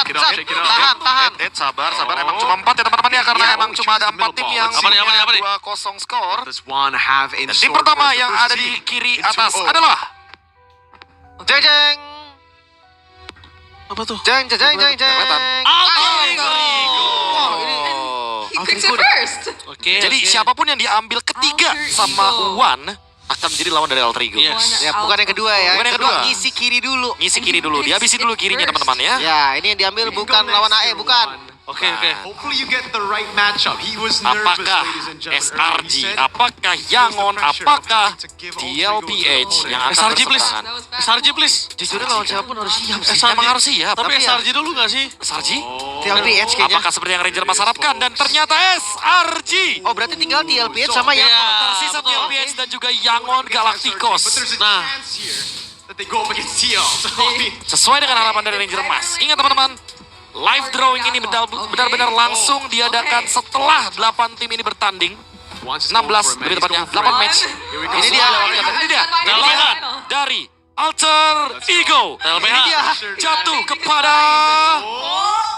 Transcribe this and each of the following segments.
Tahan. Sabar. Emang cuma 4 ya teman-teman ya, karena emang cuma ada 4 tim yang Apa nih? 2-0 skor. Dan tim pertama yang ada di kiri atas adalah Jeng. Apa tuh? Jeng. He picks it first. Oke. Jadi siapapun yang diambil ketiga sama Wan akan menjadi lawan dari Alter Ego. Yes. Ya, bukan yang kedua ya. Bukan yang kedua. Ngisi kiri dulu. Ngisi kiri dulu, dihabisin dulu kirinya teman-teman ya. Ya, ini yang diambil bukan lawan AE, bukan. Oke. Hopefully you get the right matchup. He was nervous, Apakah ladies and gentlemen. SRG, apakah Yangon, apakah DLPH yang akan SRG please. berseberangan? SRG please. Jujur lawan siapapun harus siap sih. Emang harus siap. Tapi Tapi ya- SRG dulu gak sih? SRG? TLPH kayaknya. Apakah seperti yang Ranger Mas harapkan? Dan ternyata SRG. Oh, berarti tinggal TLPH sama yang Iya. Tersisa betul. TLPH dan juga Yangon Galacticos. But there's a Nah. chance here that they go up against TL. So, I mean, Sesuai dengan harapan dari Ranger Mas. Ingat teman-teman, live drawing ini benar-benar langsung diadakan setelah 8 tim ini bertanding. 16 lebih tepatnya, 8 match. Ini dia. Ini dia. Pilihan dari Alter Ego. TLPH. Ini dia. Jatuh kepada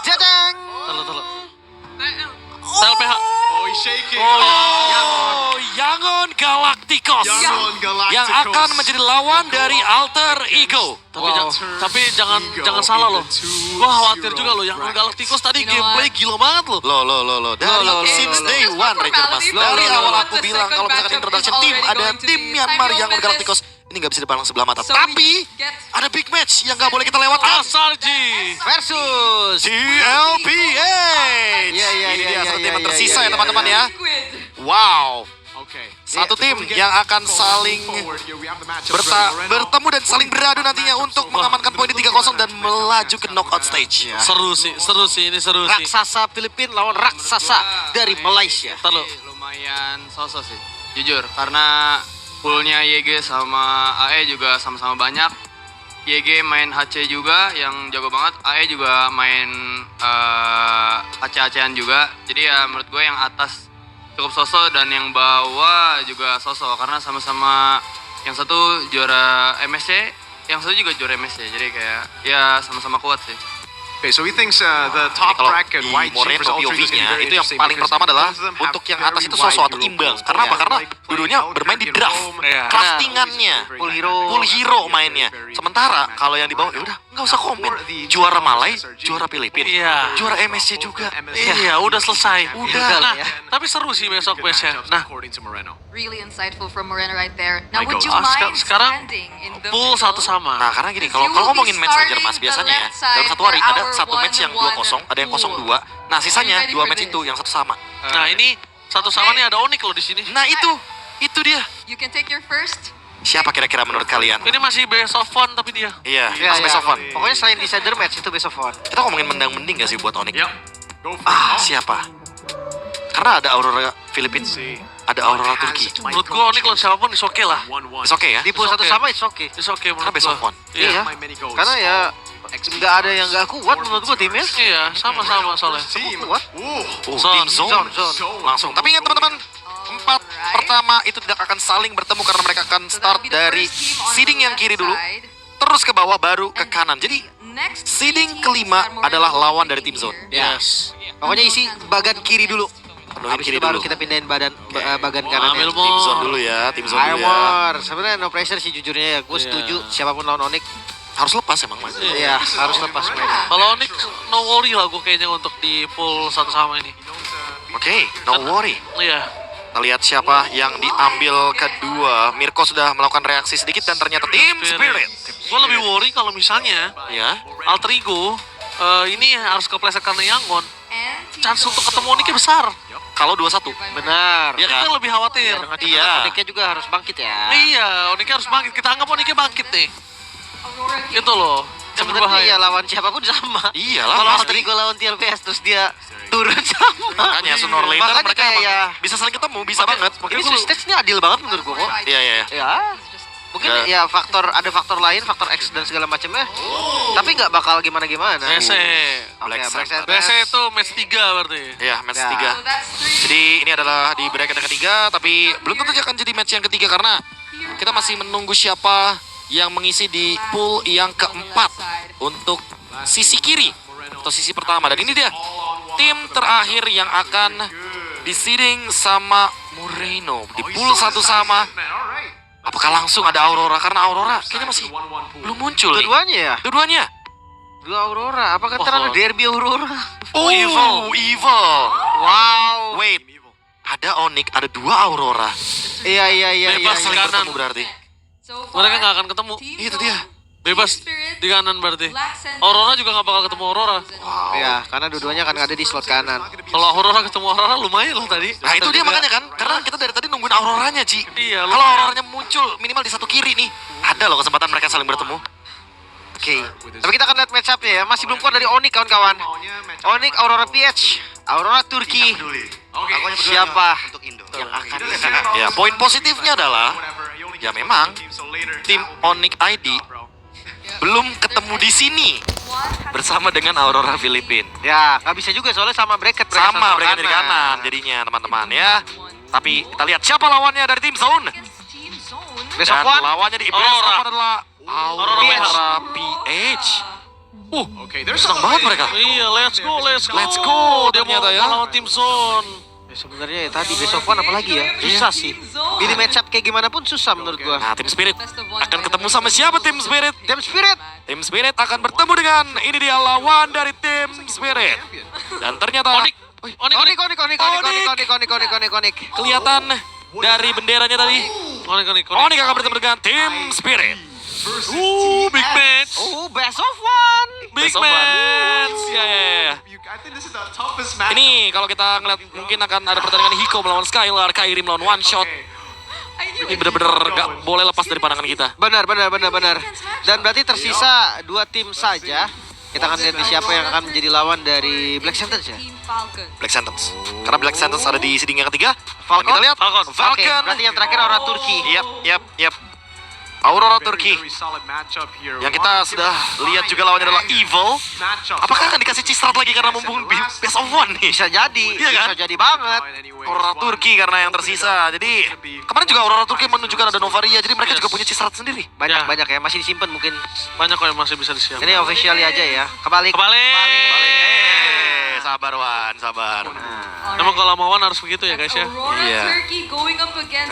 Jeng. Telu. TLPH. oh, he's shaking. Yangon Galacticos Yangon Galacticos. yang akan menjadi lawan dari Alter Ego. Tapi jangan salah loh. Gua khawatir juga loh, yang Galacticos tadi gameplay gila banget loh. Loh. Dari since day one Ranger Mas. Dari awal aku bilang kalau misalkan introduction tim ada tim Myanmar Yangon Galacticos, ini nggak bisa dipandang sebelah mata. Tapi ada big match yang nggak boleh kita lewatkan. SRG. Versus. DLPH. Iya. Ini dia satu tim yang Iya, tersisa iya, ya teman-teman ya. Liquid. Wow. Okay. Satu tim yang akan saling bertemu dan saling beradu nantinya untuk mengamankan poin di 3-0 dan melaju ke knockout stage. Seru sih ini seru sih. Raksasa Filipina lawan raksasa dari Malaysia. Tahu. Lumayan sosok sih, jujur. Karena poolnya YG sama AE juga sama-sama banyak. YG main HC juga yang jago banget, AE juga main HC-HCan juga. Jadi ya menurut gue yang atas cukup sosok dan yang bawah juga sosok karena sama-sama yang satu juara MSC, yang satu juga juara MSC. Jadi kayak ya sama-sama kuat sih. Okay, so he thinks the top Kalau bracket di YG Moreno versus Ultra is going to be POV-nya very itu yang interesting paling because pertama adalah both of them have untuk yang atas very itu wide sosok atau hero imbang. pools. Karena apa? Karena Like playing dulunya Outcast bermain di in draft, Rome, Iya. craftingannya, Full hero. full hero mainnya. Sementara kalau yang di bawah ya udah nggak usah komen. Juara Malay, juara Filipina, Iya. juara MSC juga. Iya, udah selesai. Udah. Nah, tapi seru sih besok match-nya. Nah, according to Moreno. Really insightful from Moreno right there. Now, My would you God. mind sekarang standing in the pool middle? satu sama. Nah karena gini, kalau ngomongin match Ranger Mas biasanya ya, dalam satu hari ada satu match yang 2-0, ada yang 0-2. Nah sisanya 2 match itu yang satu sama. Nah, ini satu sama nih ada Onyx loh di sini. Nah itu dia. You can take your first. Siapa kira-kira menurut kalian? Ini masih best of one tapi dia. Iya, Iya, mas best of one. Pokoknya selain decider match itu best of one. Kita ngomongin mendang-mending gak sih buat Onyx? Yep. Go for it. Siapa? Karena ada Aurora Filipina, ada Aurora Turki. Menurut gua Onyx lawan siapapun is oke lah. It's okay ya? Di pool It's satu okay. sama it's okay. Is oke Karena menurut best of gua. one. Iya. Karena ya nggak ada yang nggak kuat menurut gua timnya. Iya, sama-sama soalnya. Kuat. Tim zone. Zone. Langsung. Tapi ingat teman-teman, 4 pertama itu tidak akan saling bertemu karena mereka akan start dari seeding yang kiri dulu, terus ke bawah baru ke kanan. Jadi seeding kelima adalah lawan dari tim zone. Yes. Pokoknya isi bagan kiri dulu. Penuhin Habis kiri itu baru dulu. kita pindahin bagan kanan. Ambil Tim zone dulu ya, tim zone dulu ya. Armor. Sebenarnya no pressure sih jujurnya ya. Gue Iya. setuju siapapun lawan Onyx. Harus lepas emang mas. Iya, harus lepas mereka. Kalau Onyx no worry lah gua kayaknya untuk di pool satu sama ini. Oke, no worry. Iya. Kita lihat siapa yang diambil kedua. Mirko sudah melakukan reaksi sedikit dan ternyata tim Spirit. Gua lebih worry kalau misalnya Ya, Alter Ego ini harus kepleset karena Yangon. Chance untuk ketemu Onyxnya besar. kalau 2-1. Benar. Iya kan? Kita lebih khawatir. Iya. Onyxnya juga harus bangkit ya. Iya, Onyxnya harus bangkit. Kita anggap Onyxnya bangkit nih. Itu loh. Yang Sebenarnya berbahaya. ya lawan siapapun sama. Iyalah, Kalau pasti. Alter Ego lawan TLPS terus dia turun sama. Makanya sooner or later Makanya mereka kayak emang ya. bisa saling ketemu, bisa banget. Ini stage-nya adil banget menurut gua kok. Iya, iya, iya. Ya. Mungkin Ya. ya ada faktor lain, faktor X dan segala macamnya. Tapi nggak bakal gimana-gimana. BC. Black Sabbath. BC itu match 3 berarti. Iya, match Ya. 3. Jadi ini adalah di bracket yang ketiga, tapi belum tentu akan jadi match yang ketiga karena kita masih menunggu siapa yang mengisi di pool yang keempat untuk sisi kiri. atau sisi pertama. Dan ini dia tim terakhir yang akan di-seeding sama Moreno. Di pool satu sama. Apakah langsung ada Aurora? Karena Aurora kayaknya masih belum muncul nih. Dua-duanya ya? Dua-duanya. Dua Aurora. Apakah ntar ada derby Aurora? Oh, evil. Wow. Wait, ada Onyx, ada dua Aurora. Iya. Bebas Saling kanan. bertemu berarti. Mereka nggak akan ketemu. Itu dia. Bebas di kanan berarti. Aurora juga nggak bakal ketemu Aurora. Ya, karena dua-duanya kan ada di slot kanan. Kalau Aurora ketemu Aurora lumayan loh tadi. Nah itu dia makanya kan, karena kita dari tadi nungguin Auroranya, Ci. Iya, Kalau Auroranya muncul minimal di satu kiri nih, ada loh kesempatan mereka saling bertemu. Oke. Tapi kita akan lihat match up-nya ya. Masih belum keluar dari Onyx kawan-kawan. Onyx Aurora PH, Aurora Turki. Siapa yang akan Ya, poin positifnya adalah ya memang tim Onyx ID belum ketemu di sini bersama dengan Aurora Filipin. Ya, nggak bisa juga soalnya sama bracket Sama mereka dari kanan jadinya teman-teman ya. Tapi kita lihat siapa lawannya dari tim Zone. Besok Dan one. lawannya di Aurora. Best of adalah Aurora PH. Okay, there's Senang banget mereka. Iya, let's go. Let's go, Dia mau ternyata ya. lawan tim Zone. Ya, sebenarnya ya tadi besok one apalagi ya. Susah sih. Pilih match up kayak gimana pun susah menurut gua. Nah, tim Spirit akan ketemu sama siapa tim Spirit? Team Spirit. Tim Spirit akan bertemu dengan ini dia lawan dari tim Spirit. Dan ternyata Onyx. Onyx. kelihatan dari benderanya tadi. Onyx. Onyx akan bertemu dengan tim Spirit. Big match. Oh, best of one. Big Besok, match. Ya. I think this is the toughest match. Ini kalau kita ngeliat mungkin akan ada pertandingan Hiko melawan Skylar, Kairi melawan One Shot. Ini bener-bener gak boleh lepas dari pandangan kita. Benar. Dan berarti tersisa dua tim saja. Kita akan lihat nih siapa yang akan menjadi lawan dari Black Sentence ya. Black Sentence. Karena Black Sentence ada di seeding yang ketiga. Falcon? Kita lihat Falcon. Oke, berarti yang terakhir orang Turki. Yap. Aurora Turki. Very solid matchup here. Yang kita sudah lihat juga lawannya adalah Evil. Apakah akan dikasih cistrat lagi karena mumpung best of one nih? Bisa jadi, Iya kan? bisa jadi banget. Aurora Turki karena yang tersisa. Jadi kemarin juga Aurora Turki menunjukkan ada Novaria. Jadi mereka juga punya cistrat sendiri. Banyak ya, masih disimpan mungkin. Banyak kok yang masih bisa disiapkan. Ini officially aja ya. Kebalik. Sabar Wan, sabar. Emang kalau mau Wan harus begitu ya guys ya. Iya.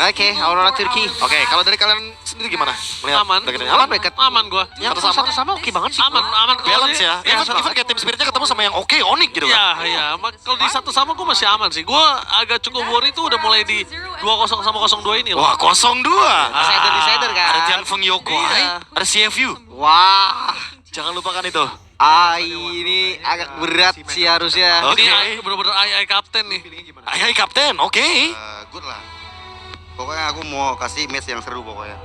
Oke, Aurora Turki. Oke, kalau dari kalian sendiri gimana? Melihat Aman. bracketnya? Aman? Aman gua. Yang Satu-sama? satu-sama oke banget sih. Aman kalau Balance di- ya. Iya, Even kayak tim Spiritnya ketemu sama yang oke, Onyx gitu kan. Iya. Kalau di satu sama gue masih aman sih. Gue agak cukup worry itu udah mulai di 2-0 sama 0-2 ini loh. Wah, 0-2. Decider kan. Ada Tianfeng Yoko, Iya. ada CFU. Wah. Jangan lupakan itu. Ini agak berat sih harusnya. Oke. Ini bener-bener AI kapten nih. Hai kapten, oke. Good lah. Pokoknya aku mau kasih match yang seru pokoknya.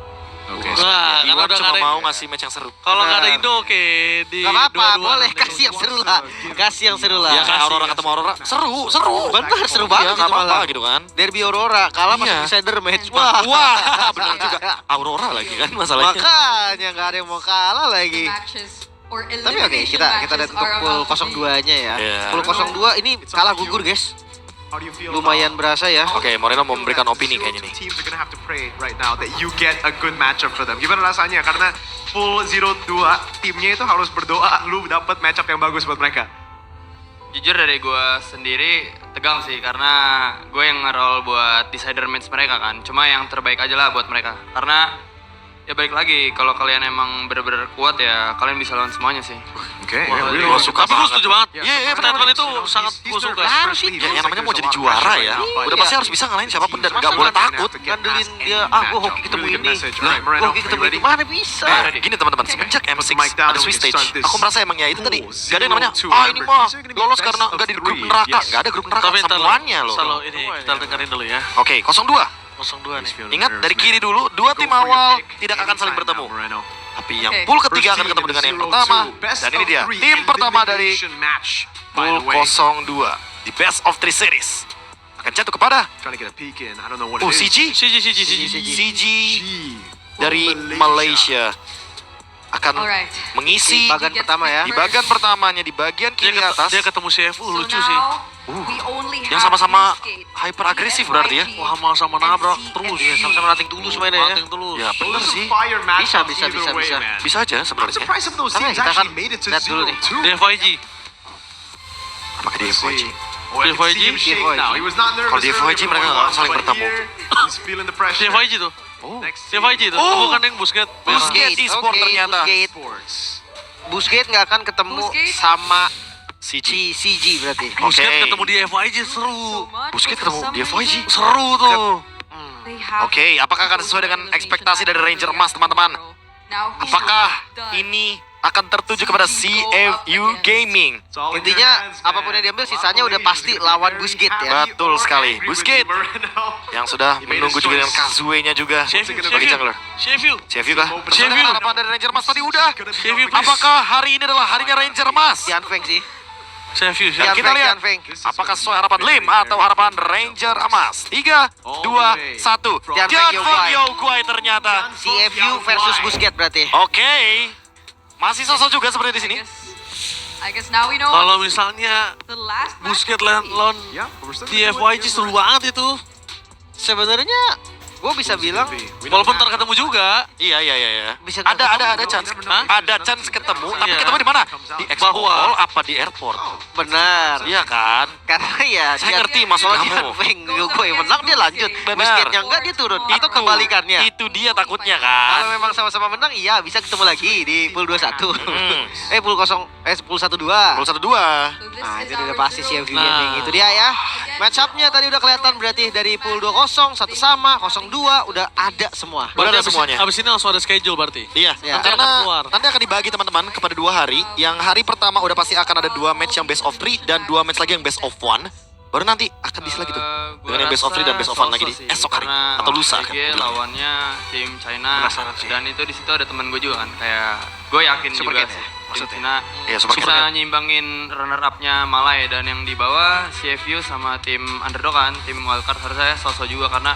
Nah, karena Iwan udah cuma nggak ada. mau ngasih match yang seru. Kalau nggak ada Indo oke di Gak apa-apa, dua-dua boleh nanti. kasih yang seru lah. Kasih yang seru lah. Ya kayak kasih, Aurora ketemu Aurora, seru. Bener, seru Iya, banget nggak itu apa-apa malah. gitu kan. Derby Aurora kalah masuk Iya. decider match. Wah, benar juga. Aurora lagi kan masalahnya. Makanya nggak ada yang mau kalah lagi. Tapi oke, kita lihat untuk pool 02-nya ya. Iya. Pool 02 ini kalah gugur guys. Lumayan berasa ya. Oke, Moreno mau memberikan opini kayaknya nih. Teams are gonna have to pray right now that you get a good matchup for them. Gimana rasanya? Karena full 02 timnya itu harus berdoa lu dapat matchup yang bagus buat mereka. Jujur dari gue sendiri tegang sih karena gue yang nge-roll buat decider match mereka kan. Cuma yang terbaik aja lah buat mereka. Karena ya balik lagi kalau kalian emang bener-bener kuat ya kalian bisa lawan semuanya sih. Oke, Wah, really gua suka Tapi gue setuju banget. Iya, Statement itu sangat gue suka. Harus itu. Ya, yang namanya mau jadi juara ya. Udah pasti harus bisa ngalahin siapapun dan nggak boleh takut. Ngandelin dia, gue hoki ketemu ini. Gue hoki ketemu itu. Mana bisa? Gini teman-teman, semenjak M6 ada Swiss Stage, aku merasa emang ya itu tadi. Gak ada yang namanya, ini mah lolos karena nggak di grup neraka. Nggak ada grup neraka, Tapi ntar semuanya loh. selalu ini kita dengerin dulu ya. Oke, 02. 0-2 nih. Ingat dari kiri dulu, dua tim awal tidak akan saling bertemu. Tapi yang pool ketiga akan ketemu dengan yang pertama. Dan ini dia, tim pertama dari pool 02 di Best of 3 Series. Akan jatuh kepada CG. CG dari Malaysia. Akan mengisi Di bagian pertama ya. di bagian pertamanya, di bagian kiri atas. Dia ketemu CFU lucu sih. Yang sama-sama hyper agresif berarti ya. Wah, sama nabrak terus. Iya, sama-sama nating tulus mainnya ya. Nating tulus. Ya bener sih. Bisa. Bisa aja sebenarnya. Tapi kita akan lihat dulu nih. DFIG. Apakah di FYG? Oh, I can DFYG? see him shake now. He was not nervous Kalau di FYG earlier, mereka but nggak saling bertemu. here, he's feeling the pressure. CFIG tuh. Next CFIG tuh. Oh. Bukan yang Busquets. Busquets e-sport oke, ternyata. Busquets. Busquets nggak akan ketemu Busquets? sama CG. CG berarti. Busquets Oke. ketemu di FYG seru. Busquets ketemu di FYG. Seru tuh. Oke, apakah akan sesuai dengan ekspektasi dari Ranger Emas, teman-teman? Apakah ini akan tertuju kepada CFU Gaming? It's all in your Intinya hands, man. apapun yang diambil sisanya udah pasti lawan Busquets ya. Betul sekali. Busquets Busquets. yang sudah menunggu juga dengan Kazuya-nya juga bagi jungler. CFU. CFU kah? CFU. Sudah harapan dari Ranger Emas tadi udah. CFU. Apakah hari ini adalah harinya Ranger Emas? Tianfeng sih. CFU. Tianfeng, kita lihat. Tianfeng. Apakah sesuai harapan Lim atau harapan Ranger Emas? 3, 2, 1. Tianfeng Yoguai ternyata. CFU versus Busquets berarti. Oke. Masih sosok juga seperti di sini. I guess now we know Kalau misalnya the last match Busquets will be. lawan Yeah, we're still di gonna do FYG it seru here. banget itu. Sebenarnya gue bisa bilang Walaupun ntar ketemu juga. Iya. Bisa Ada ketemu. chance. Hah? Ada chance ketemu, tapi Iya. ketemu di mana? Di Expo Bahwa- Hall apa di airport? benar. Iya kan? Karena ya Saya ngerti maksud kalau kamu. Tianfeng Yoguai menang dia lanjut. Benar. Busquetsnya enggak dia turun. Atau kebalikannya. Itu dia takutnya Kalau kan. memang sama-sama menang, iya bisa ketemu lagi di pool 21. Hmm. pool 0, pool 1-2. Kalau 1-2. So this Nah, is itu udah our pasti zero CFU Nah. Gaming. Itu dia ya. Match up-nya tadi udah kelihatan berarti dari pool 20, 1 sama, 02 udah ada semua. Udah ada Berarti semuanya. Abis ini langsung ada schedule berarti. Iya, Ya. karena Nanti akan keluar. nanti akan dibagi teman-teman kepada 2 hari. Yang hari pertama udah pasti akan ada 2 match yang best of 3 dan 2 match lagi yang best of 1. Baru nanti akan diisi lagi tuh. Gua Dengan yang best of 3 dan best of 1 lagi di sih, esok hari karena atau lusa kan. PG lawannya tim China Penasaran sih. dan itu di situ ada teman gue juga kan kayak gue yakin Super juga Cat ya, sih tim maksudnya? China Iya, Super bisa Cat. nyimbangin runner up-nya Malay dan yang di bawah CFU sama tim underdog kan tim wildcard harusnya sosok juga karena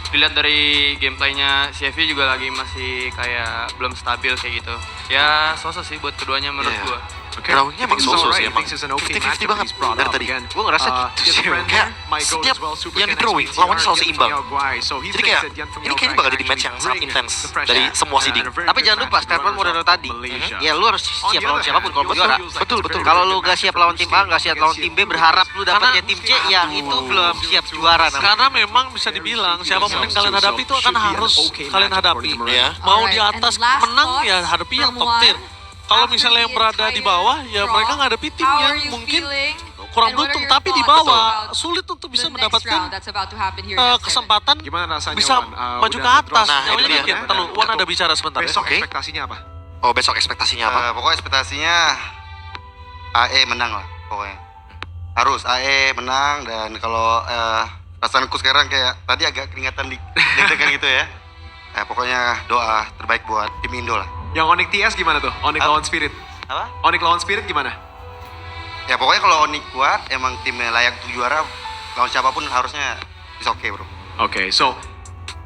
dilihat dari gameplaynya CFU juga lagi masih kayak belum stabil kayak gitu ya sosok sih buat keduanya menurut Iya. gue. Okay. Drawingnya emang I think it's sosok alright. sih I emang. think it's an okay 50-50 matchup banget he's brought dari up tadi. again. Gue ngerasa Uh, gitu his sih. friend Kayak there, my goal setiap as well, Super yang Cat di drawing, next lawannya VTR, selalu Yanfeng seimbang. Yoguai. So he Jadi thinks kayak, that Yanfeng ini kayaknya Yoguai bakal jadi can match yang actually sangat bring intens the pressure dari and semua a seeding. very Tapi good jangan lupa match statement against moderator tadi. Malaysia. Ya lu harus On siap the lawan other siapapun hand, kalau mau it also juara. feels like Betul, it's a betul. very Kalau good lu gak matchup siap for lawan tim A, Busquets gak siap against lawan tim B, CFU. berharap lu dapetnya Karena- tim C, ya itu belum siap juara namanya. Karena memang bisa dibilang siapapun yang kalian hadapi itu akan harus kalian hadapi. Iya. Mau di Alright, atas and last menang thoughts ya hadapi yang from top tier. Juan. Kalau After misalnya yang the berada di entire bawah ya draw, mereka ngadepi tim how yang are you mungkin feeling? kurang And what are beruntung your tapi di thoughts bawah about sulit untuk bisa the next mendapatkan round that's about to happen here next, Kevin? kesempatan Gimana rasanya, bisa Wan? maju Udah ke atas. ngedrop Nah, Namanya itu dia. dikit. Terlalu Wan ada bicara sebentar ya. Besok Oke. ekspektasinya apa? Oh, besok ekspektasinya apa? Pokoknya ekspektasinya AE menang lah pokoknya. Harus AE menang dan kalau perasaanku sekarang kayak tadi agak keringatan di deg-degan gitu ya. Pokoknya doa terbaik buat tim Indo lah. Yang Onyx TS gimana tuh? Onyx Apa? lawan Spirit. Apa? Onyx lawan Spirit gimana? Ya pokoknya kalau Onyx kuat, emang timnya layak untuk juara, lawan siapapun harusnya is okay bro. Okay, so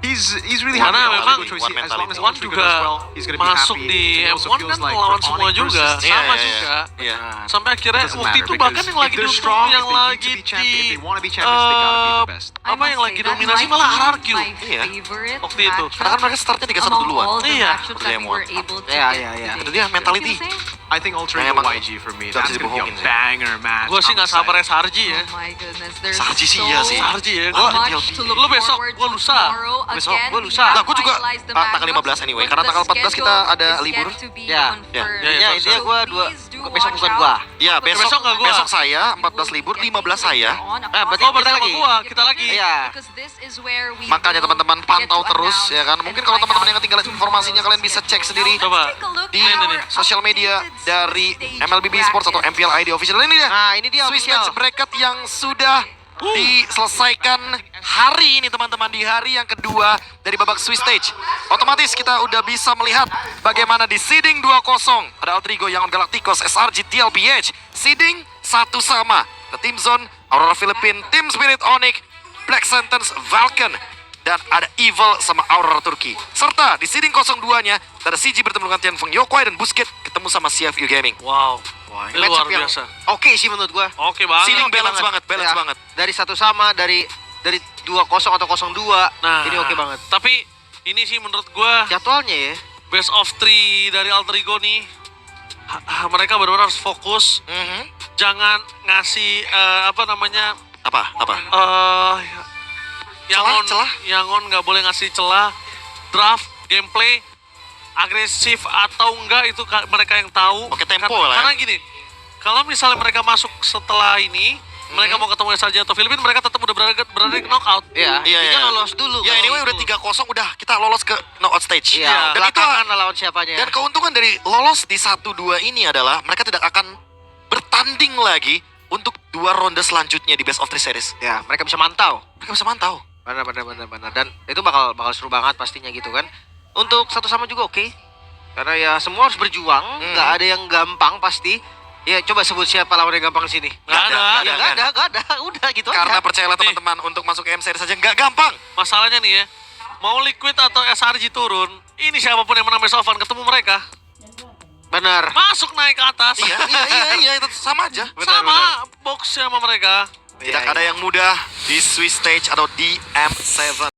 he's really Karena happy. memang Good choice. One As long as Wan Onyx juga does well, he's gonna be masuk happy. di It also M1 feels kan like lawan for semua Onyx juga, versus Iya, sama iya, juga. Iya. Sampai akhirnya Doesn't waktu matter itu because bahkan yang lagi if they're diuntung strong, yang if they need lagi to be champion, if di they wanna be champions, they gotta be the best. I apa must yang say, lagi that dominasi might malah be RRQ. my Iya. favorite Waktu itu. matchup Karena kan mereka startnya 3-1 among duluan. all the Iya. matchups that Udah we were M1. able to Iya, get iya, iya. today. Itu dia mentality. Feel the same? I think Ultra Nah, Eagle emang YG for me. harus That's gonna be a dibohongin sih. banger match. Gue sih I'm nggak sabar ya excited. Sarji ya. Oh my goodness, there's Sarji sih so iya sih. Sarji ya. Gua much to look Lu besok, forward gua to lusa. tomorrow. Besok, Again, gua we lusa. have Nah, gua juga, finalized the tanggal matchups, 15 anyway, but karena the tanggal 14 kita schedule ada is libur. yet to be Ya. confirmed. Ya, Ya, so intinya gue please do besok watch bukan out. gua. Iya, besok Besok nggak gua. besok saya 14 libur, 15 saya. berarti Oh, berarti kita sama lagi. gua, kita lagi. Iya. Makanya teman-teman pantau terus ya kan. Mungkin kalau teman-teman yang ketinggalan informasinya kalian bisa cek sendiri Coba. di sosial media dari MLBB Sports atau MPL ID official. Ini dia. Nah, ini dia Swiss official. match bracket yang sudah diselesaikan hari ini teman-teman, di hari yang kedua dari babak Swiss stage. Otomatis kita udah bisa melihat bagaimana di seeding 2-0 ada Altrigo, Yangon Galacticos, SRG, TLPH. Seeding satu sama. The Team Zone, Aurora Philippine, Team Spirit Onyx, Black Sentence, Vulcan, dan ada Evil sama Aurora Turki. Serta di seeding 02-nya ada CG bertemu dengan Tianfeng Yoguai dan Busquets ketemu sama CFU Gaming. Wow. Ini luar Matchup yang biasa. oke sih menurut gue. Oke banget. Seeding Oke balance banget, balance Ya, banget. Dari satu sama, dari 2-0 atau 0-2. Nah, Ini oke banget. Tapi ini sih menurut gua Jadwalnya ya. best of 3 dari Alter Ego nih. Mereka benar-benar harus fokus. Mhm. jangan ngasih apa namanya Apa? Celah? Yangon nggak boleh ngasih celah, draft, gameplay, agresif atau enggak itu mereka yang tahu. Oke, tempo karena, lah ya. Karena gini, kalau misalnya mereka masuk setelah ini, mereka mau ketemu Sarja atau Filipina, mereka tetap udah berada di knockout. Iya, Iya, intinya iya. lolos dulu. Ya kalau anyway udah itu. 3-0 udah kita lolos ke knockout stage. Iya, Dan itu belakangan lah lawan siapanya. dan keuntungan dari lolos di 1-2 ini adalah mereka tidak akan bertanding lagi untuk 2 ronde selanjutnya di best of 3 series. Ya, mereka bisa mantau. Mereka bisa mantau. Benar. Dan itu bakal seru banget pastinya gitu kan. Untuk satu sama juga oke. Karena ya semua harus berjuang, nggak ada yang gampang pasti. Ya coba sebut siapa lawan yang gampang di sini. Nggak ada. Ya nggak ada. Udah gitu Karena aja. percayalah teman-teman, untuk masuk ke M series saja nggak gampang. Masalahnya nih ya, mau Liquid atau SRG turun, ini siapapun yang menang best of 1 ketemu mereka, Benar. masuk naik ke atas. Iya, itu sama aja. Sama boxnya sama mereka. Tidak ada yang mudah di Swiss stage atau di M7.